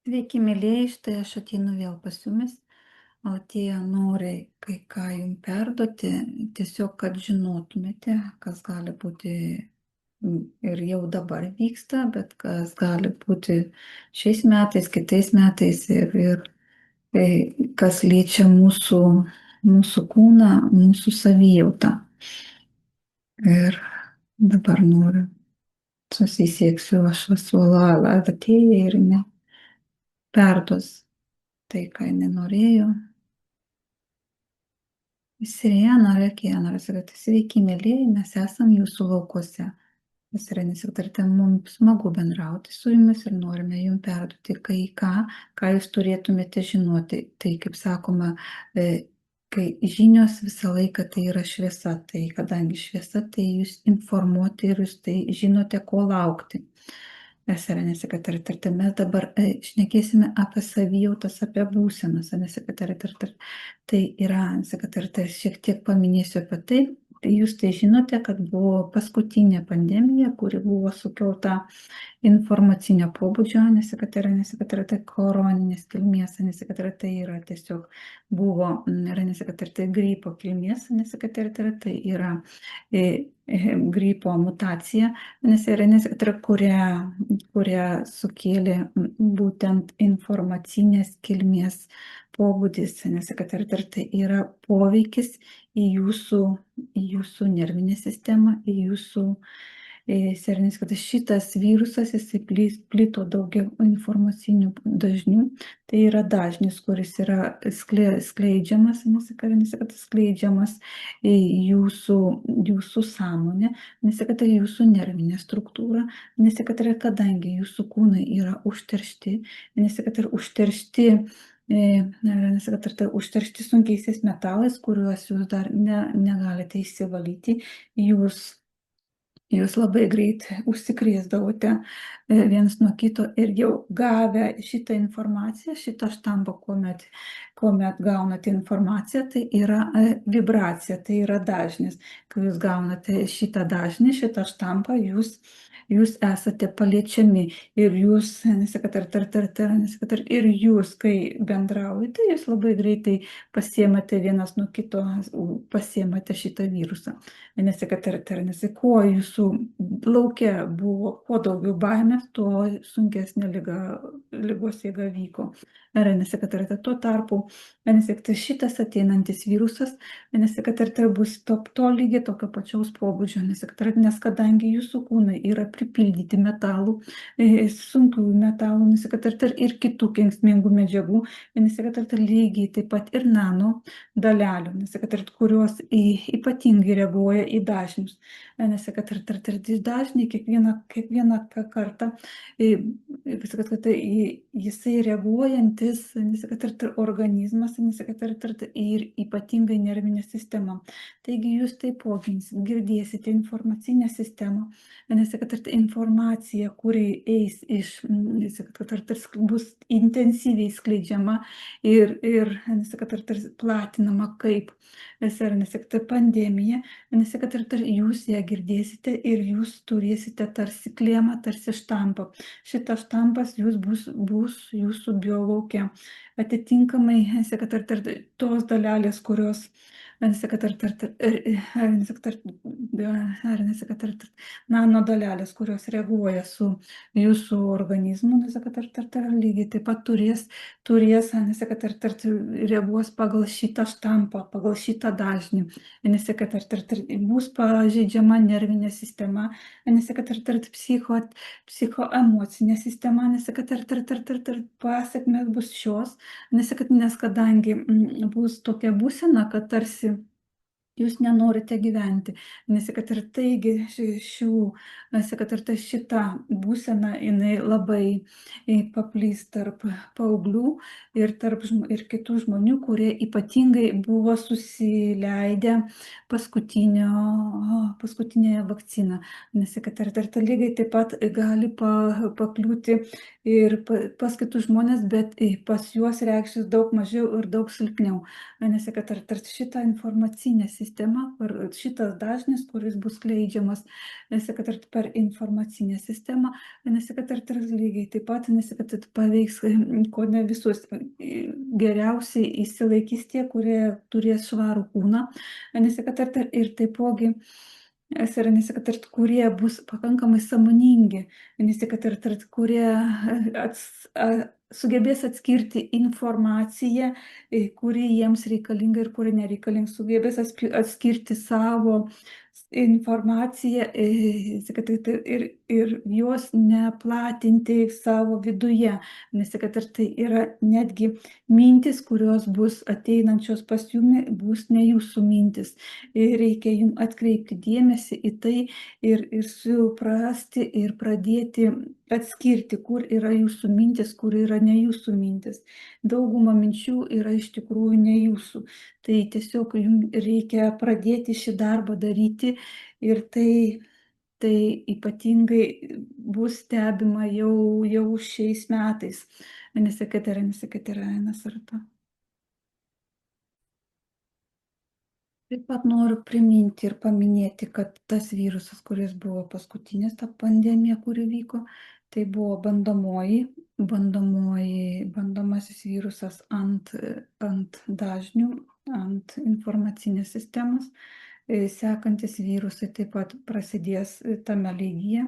Sveiki, mielieji, štai aš ateinu vėl pas jumis, o tie norai kai ką jum perduoti, tiesiog, kad žinotumėte, kas gali būti ir jau dabar vyksta, bet kas gali būti šiais metais, kitais metais ir kas liečia mūsų kūną, mūsų savijautą. Ir dabar noriu, susisieksiu aš su Lala atėję ir ne perduos tai, ką jinai norėjo. Sirena, Rekiana, sakyti, sveiki, mėlyje, mes esam jūsų laukuose. Sirena, sakyti, mums smagu bendrauti su jumis ir norime jums perduoti ką jūs turėtumėte žinoti. Tai, kaip sakoma, kai žinios visą laiką tai yra šviesa, tai kadangi šviesa, tai jūs informuoti ir jūs tai žinote, ko laukti. Sirena, sakyti, mes dabar šnekėsime apie savijautas, apie būsenas, sakyti, tai yra, sakyti, šiek tiek paminėsiu apie tai. Jūs tai žinote, kad buvo paskutinė pandemija, kuri buvo sukelta informacinio pobūdžio, nesakyti, koroninės kilmės, nesakyti, tai yra tiesiog buvo, nesakyti, gripo kilmės, nesakyti, tai yra gripo mutacija, nesakyti, kurią sukėlė būtent informacinės kilmės pobūdis, nesakyti, tai yra poveikis į jūsų nervinę sistemą, į jūsų sernis, kad šitas virusas, jisai plito daugiau informacinių dažnių, tai yra dažnis, kuris yra skleidžiamas, nesakyti, skleidžiamas į jūsų sąmonę, nesakyti, jūsų nervinę struktūrą, nesakyti, kadangi jūsų kūnai yra užteršti, nesakyti, užteršti sunkiaisiais metalais, kuriuos jūs dar negalite įsivalyti, jūs labai greit užsikrėsdavote vienas nuo kito ir jau gavę šitą informaciją, šitą štampą, kuomet gaunate informaciją, tai yra vibracija, tai yra dažnis. Kai jūs gaunate šitą dažnį, šitą štampą, jūs esate paliečiami ir jūs, ir jūs, kai bendraujate, jūs labai greitai pasiemate vienas nuo kito, pasiemate šitą virusą. Kuo jūsų lauke buvo, kuo daugiau baimės, tuo sunkesnė ligos eiga vyko. Tuo tarpu, šitas ateinantis virusas, bus to lygiai tokio pačiaus pobūdžio, nes kadangi jūsų kūnai yra pripildyti metalų, sunkių metalų, ir kitų kenksmingų medžiagų, lygiai taip pat ir nano dalelių, kurios ypatingai reaguoja į dažnius. Dažniai kiekvieną kartą jisai reaguojantis organizmas ir ypatingai nervinė sistema. Taigi jūs taipogi girdėsite informacinę sistemą, informacija, kuri eis bus intensyviai skleidžiama ir platinama kaip pandemija, jūs ją girdėsite ir jūs turėsite tarsi klėmą, tarsi štampą. Šitas štampas bus jūsų biolauke. Atitinkamai, tos dalelės, kurios nano dalelės, kurios reaguoja su jūsų organizmu, lygiai taip pat turės reaguos pagal šitą štampą, pagal šitą dažnį, bus pažeidžiama nervinė sistema, psichoemocinė sistema, pasekmės bus šios, nes kadangi bus tokia būsena, kad tarsi jūs nenorite gyventi, taigi šita būsena, jinai labai paplys tarp paauglių ir kitų žmonių, kurie ypatingai buvo susileidę paskutinėje vakciną, lygiai taip pat gali pakliūti ir pas kitus žmonės, bet pas juos reikštis daug mažiau ir daug silpniau, šitą informacinę sistemą sistema, kur šitas dažnis, kuris bus skleidžiamas, kad ir per informacinę sistemą, kad ir lygiai taip pat, kad paveiks kone visus. Geriausiai įsilaikys tie, kurie turės švarų kūną, kad ir taipogi kad ir kurie bus pakankamai sąmoningi, kad ir kurie sugebės atskirti informaciją, kuri jiems reikalinga ir kuri nereikalinga, sugebės atskirti savo informaciją ir jos neplatinti savo viduje, kad ir tai yra netgi mintis, kurios bus ateinančios pas jumi, bus ne jūsų mintis. Ir reikia jums atkreipti dėmesį į tai ir suprasti ir pradėti atskirti, kur yra jūsų mintis, kur yra ne jūsų mintis. Dauguma minčių yra iš tikrųjų ne jūsų. Tai tiesiog jums reikia pradėti šį darbą daryti ir tai ypatingai bus stebima jau šiais metais. Kad yra vienas arba. Taip pat noriu priminti ir paminėti, kad tas virusas, kuris buvo paskutinis, ta pandemija, kuri vyko, tai buvo bandomasis virusas ant dažnių, ant informacinės sistemos. Sekantis virusai taip pat prasidės tame lygyje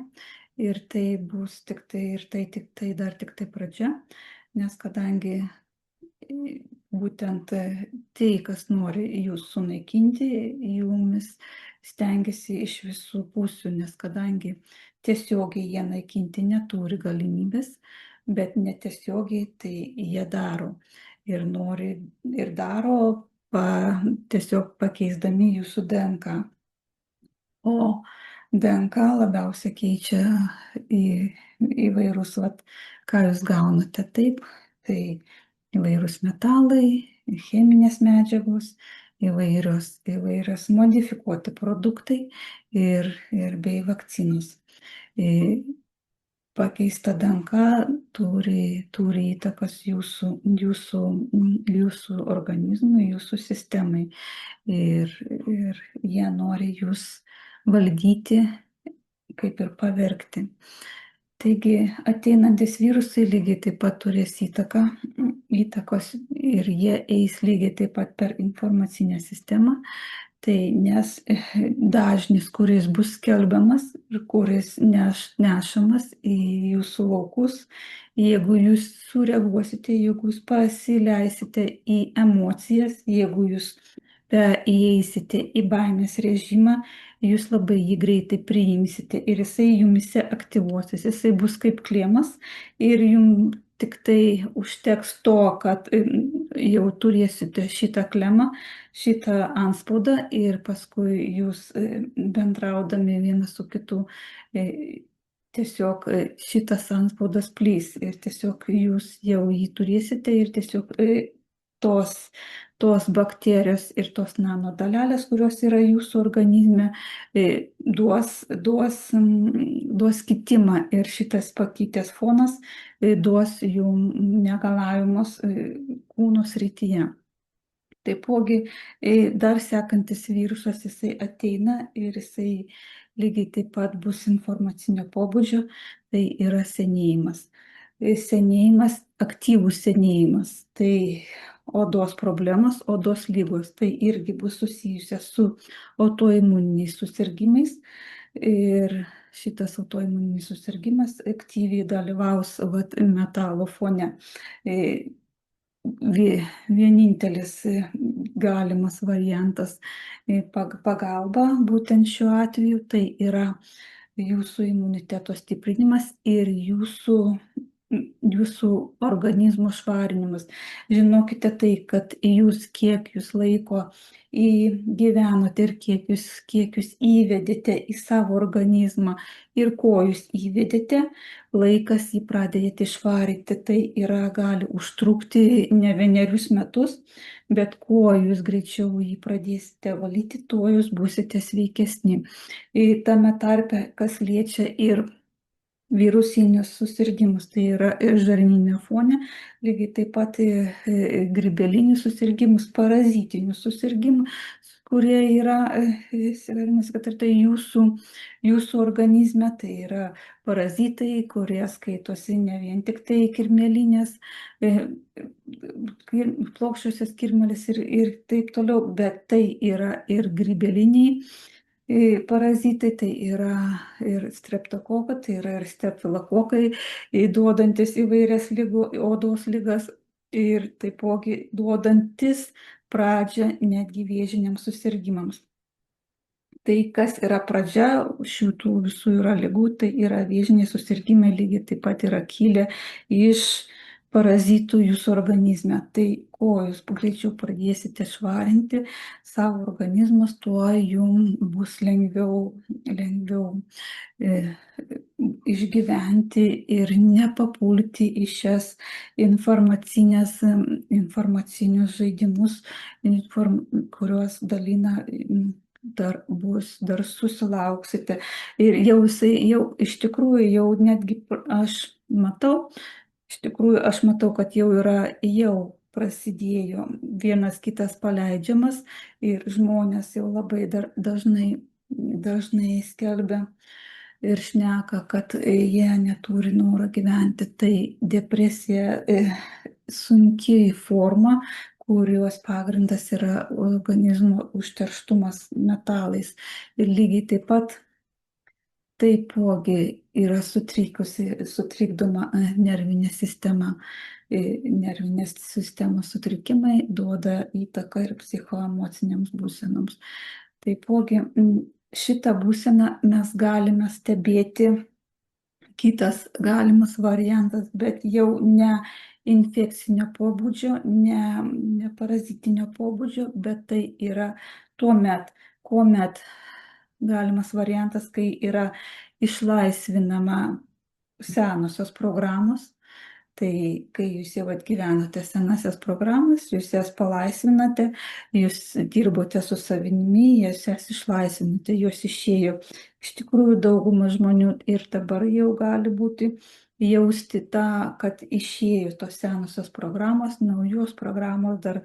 ir tai bus tik tai dar tik tai pradžia, nes kadangi būtent tai, kas nori jūs sunaikinti, jumis stengiasi iš visų pusių, nes kadangi tiesiogiai jie naikinti neturi galimybės, bet netiesiogiai tai jie daro ir nori ir daro tiesiog pakeisdami jūsų DNK. O DNK labiausiai keičia įvairūs, ką jūs gaunate taip, tai įvairūs metalai, cheminės medžiagos, įvairios modifikuoti produktai ir bei vakcinos. Pakeista DNK turi įtakos jūsų organizmui, jūsų sistemai ir jie nori jūs valdyti, kaip ir pavergti. Taigi ateinantis virusai lygiai taip pat turės įtakos ir jie eis lygiai taip pat per informacinę sistemą. Tai nes dažnis, kuris bus skelbiamas ir kuris nešamas į jūsų laukus, jeigu jūs sureaguosite, jeigu jūs pasileisite į emocijas, jeigu jūs įeisite į baimės režimą, jūs labai jį greitai priimsite ir jisai jumise aktyvuosis, jisai bus kaip klėmas ir jums tik tai užteks to, kad jau turėsite šitą klemą, šitą antspaudą ir paskui jūs bendraudami vienas su kitu tiesiog šitas antspaudas plys ir tiesiog jūs jau jį turėsite ir tiesiog tos bakterijos ir tos nanodalelės, kurios yra jūsų organizme, duos kitimą ir šitas pakitęs fonas duos jums negalavimus kūno srityje. Taipogi dar sekantis virusas jisai ateina ir jisai lygiai taip pat bus informacinio pobūdžio, tai yra senėjimas. Senėjimas, aktyvus senėjimas, tai odos problemos, odos lygos, tai irgi bus susijusios su autoimuniniais susirgymais ir šitas autoimuninis susirgymas aktyviai dalyvaus metalo fone. Vienintelis galimas variantas pagalba būtent šiuo atveju tai yra jūsų imuniteto stiprinimas ir jūsų organizmo švarinimas. Žinokite tai, kad kiek jūs laiko gyvenote ir kiek jūs įvedėte į savo organizmą ir ko jūs įvedėte, laikas jį pradėti švarinti. Tai gali užtrukti ne vienerius metus, bet kuo jūs greičiau jį pradėsite valyti, tuo jūs būsite sveikesni. Tame tarpe, kas liečia ir virusinius susirgymus, tai yra žarnyno fone, lygiai taip pat grybelinius susirgymus, parazitinius susirgymus, kurie yra, vadinasi, kad ir tai jūsų organizme, tai yra parazitai, kurie skaitosi ne vien tik tai kirmėlinės, plokščiosios kirmėlės ir taip toliau, bet tai yra ir grybeliniai parazitai, tai yra ir streptokokai, tai yra ir stapfilokokai, duodantis įvairias odos ligas ir taipogi duodantis pradžią netgi vėžiniams susirgymams. Tai kas yra pradžia šitų visų yra ligų, tai yra vėžiniai susirgymai, lygiai taip pat yra kilę iš parazitų jūsų organizme. Tai kuo jūs greičiau pradėsite švarinti savo organizmus, tuo jums bus lengviau išgyventi ir nepapulti į šias informacinius žaidimus, kuriuos dalina dar susilauksite. Ir jau iš tikrųjų, jau netgi iš tikrųjų aš matau, kad jau prasidėjo vienas kitas paleidžiamas ir žmonės jau labai dažnai skelbia ir šneka, kad jie neturi noro gyventi. Tai depresija sunki forma, kurios pagrindas yra organizmo užterštumas metalais. Ir lygiai taip pat taipogi yra sutrikdoma nervinė sistema. Nervinės sistemos sutrikimai duoda įtaką ir psichoemociniams būsenoms. Taipogi šitą būseną mes galime stebėti, kitas galimas variantas, bet jau ne infekcinio pobūdžio, ne parazitinio pobūdžio, bet tai yra kuomet galimas variantas, kai yra išlaisvinama senosios programos. Tai kai jūs jau atgyvenate senasias programas, jūs jas palaisvinate, jūs dirbote su savimi, jas išlaisvinate, jos išėjo. Iš tikrųjų, dauguma žmonių ir dabar jau gali būti jausti tą, kad išėjo tos senosios programos, naujos programos dar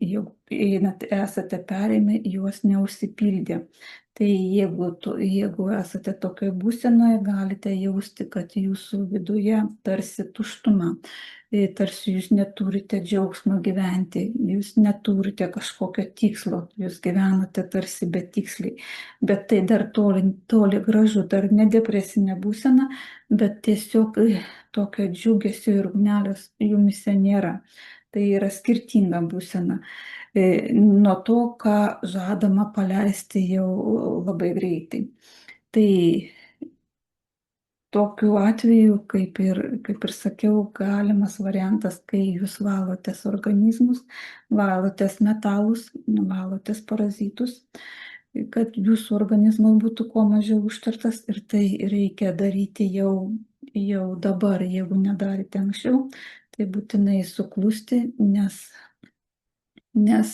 jau esate perėmę, jos neužsipildė. Tai jeigu esate tokioje būsenoje, galite jausti, kad jūsų viduje tarsi tuštuma, tarsi jūs neturite džiaugsmo gyventi, jūs neturite kažkokio tikslo, jūs gyvenate tarsi betiksliai, bet tai dar toli gražu, dar ne depresinė būsena, bet tiesiog tokio džiugesio ir ugnelės jumise nėra. Tai yra skirtinga būsena nuo to, ką žadama paleisti jau labai greitai. Tai tokiu atveju, kaip ir sakiau, galimas variantas, kai jūs valotės organizmus, valotės metalus, valotės parazitus, kad jūsų organizmas būtų kuo mažiau užtertas, ir tai reikia daryti jau dabar, jeigu nedarėte anksčiau, tai būtinai suklusti, nes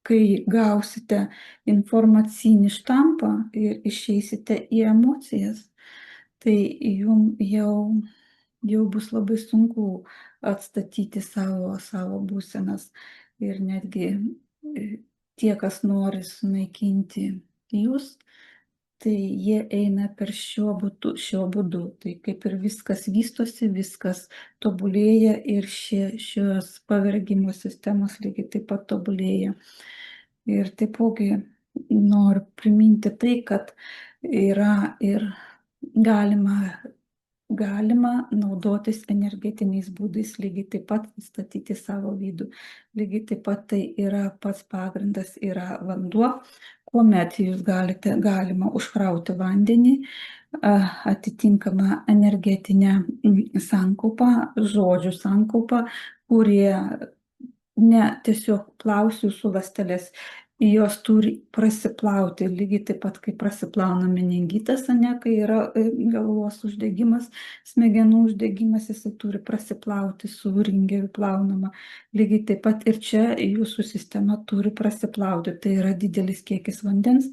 kai gausite informacinį štampą ir išeisite į emocijas, tai jum jau bus labai sunku atstatyti savo būsenas. Ir netgi tie, kas nori sunaikinti jūs, tai jie eina per šiuo būdu. Tai kaip ir viskas vystosi, viskas tobulėja ir šios pavergimo sistemos lygiai taip pat tobulėja. Ir taipogi noriu priminti tai, kad yra ir galima naudotis energetiniais būdais, lygiai taip pat statyti savo vidų. Lygiai taip pat tai yra pats pagrindas, yra vanduo, kuomet jūs galima užkrauti vandenį, atitinkamą energetinę sankaupą, žodžių sankaupą, kurie ne tiesiog plaus jūsų ląsteles, jos turi prasiplauti, lygiai taip pat kaip prasiplauna meningitas, kai yra galvos uždegimas, smegenų uždegimas, jis turi prasiplauti su ringeriu plaunama. Lygiai taip pat ir čia jūsų sistema turi prasiplauti. Tai yra didelis kiekis vandens,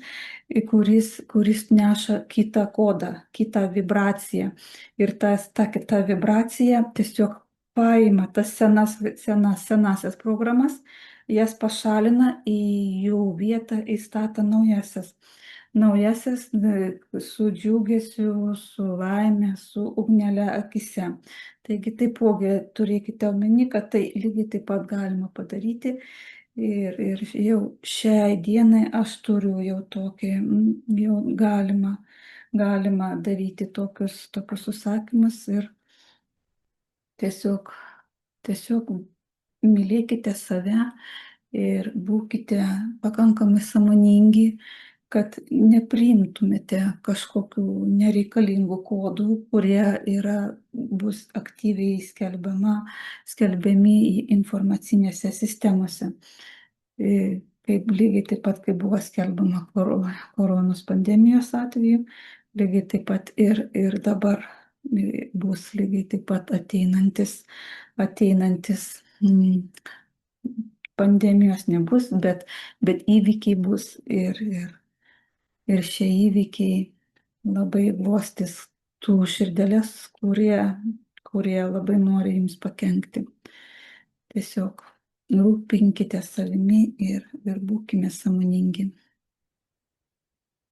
kuris neša kitą kodą, kitą vibraciją. Ir ta kita vibracija tiesiog paima tas senasias programas, jas pašalina, į jų vietą įstata naujasias. Naujasias su džiugesiu, su laime, su ugnele akise. Taigi taipogi turėkite omeny, kad tai lygiai taip pat galima padaryti. Ir jau šiai dienai aš turiu jau tokį, jau galima daryti tokius užsakymus ir tiesiog, tiesiog mylėkite save ir būkite pakankamai sąmoningi, kad nepriimtumėte kažkokių nereikalingų kodų, kurie bus aktyviai skelbiami informacinėse sistemose. Kaip lygiai taip pat, kaip buvo skelbiama koronos pandemijos atveju, lygiai taip pat ir dabar bus lygiai taip pat ateinantis pandemijos nebus, bet įvykiai bus ir šie įvykiai labai glostys tų širdeles, kurie labai nori jums pakenkti. Tiesiog rūpinkite savimi ir būkime sąmoningi.